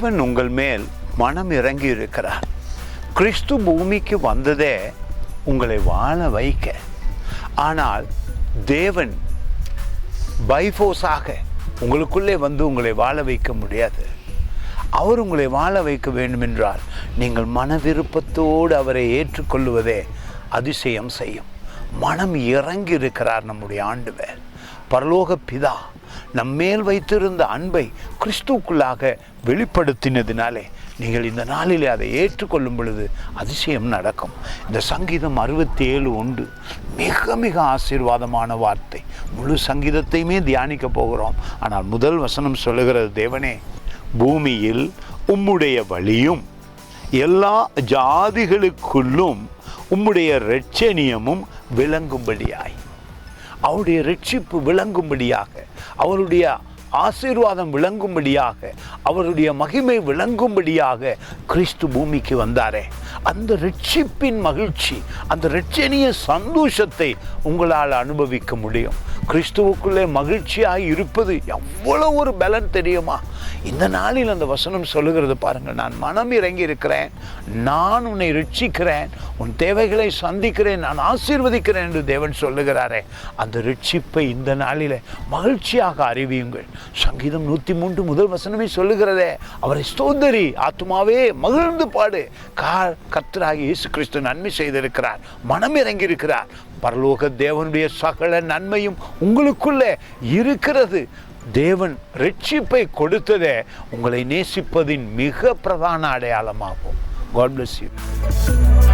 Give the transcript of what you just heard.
தேவன் உங்கள் மேல் மனம் இறங்கி இருக்கிறார். கிறிஸ்து பூமிக்கு வந்ததே உங்களை வாழ வைக்க. ஆனால் தேவன் பைஃபோர்ஸாக உங்களுக்குள்ளே வந்து உங்களை வாழ வைக்க முடியாது. அவர் உங்களை வாழ வைக்க வேண்டுமென்றால் நீங்கள் மன விருப்பத்தோடு அவரை ஏற்றுக்கொள்வதே அதிசயம் செய்யும். மனம் இறங்கி இருக்கிறார் நம்முடைய ஆண்டவர். பரலோக பிதா நம்மேல் வைத்திருந்த அன்பை கிறிஸ்துவுக்குள்ளாக வெளிப்படுத்தினதினாலே நீங்கள் இந்த நாளிலே அதை ஏற்றுக்கொள்ளும் பொழுது அதிசயம் நடக்கும். இந்த சங்கீதம் 67 மிக மிக ஆசீர்வாதமான வார்த்தை. முழு சங்கீதத்தையுமே தியானிக்க போகிறோம். ஆனால் முதல் வசனம் சொல்லுகிறது, தேவனே, பூமியில் உம்முடைய வழியும் எல்லா ஜாதிகளுக்குள்ளும் உம்முடைய இரட்சணியமும் விளங்கும்படியாய், அவருடைய ரட்சிப்பு விளங்கும்படியாக, அவருடைய ஆசீர்வாதம் விளங்கும்படியாக, அவருடைய மகிமை விளங்கும்படியாக கிறிஸ்து பூமிக்கு வந்தாரே. அந்த ரட்சிப்பின் மகிழ்ச்சி, அந்த இரட்சணிய சந்தோஷத்தை உங்களால் அனுபவிக்க முடியும். கிறிஸ்துவுக்குள்ளே மகிழ்ச்சியாக இருப்பது எவ்வளவு ஒரு பலன் தெரியுமா? இந்த நாளில் அந்த வசனம் சொல்லுகிறது பாருங்கள், நான் மனம் இறங்கி இருக்கிறேன், நான் உன்னை ரட்சிக்கிறேன், உன் தேவைகளை சந்திக்கிறேன், நான் ஆசீர்வதிக்கிறேன் என்று தேவன் சொல்லுகிறாரே. அந்த ரட்சிப்பை இந்த நாளில் மகிழ்ச்சியாக அறிவியுங்கள். சங்கீதம் 103 முதல் வசனமே சொல்லுகிறதே, அவரை ஸ்தோத்திரி ஆத்துமாவே மகிழ்ந்து பாடு, கர்த்தராகிய இயேசு கிறிஸ்து நன்மை செய்திருக்கிறார், மனம் இறங்கி இருக்கிறார். பரலோக தேவனுடைய சகல நன்மையும் உங்களுக்குள்ளே இருக்கிறது. தேவன் ரட்சிப்பை கொடுத்ததே உங்களை நேசிப்பதின் மிக பிரதான அடையாளமாகும். God bless you.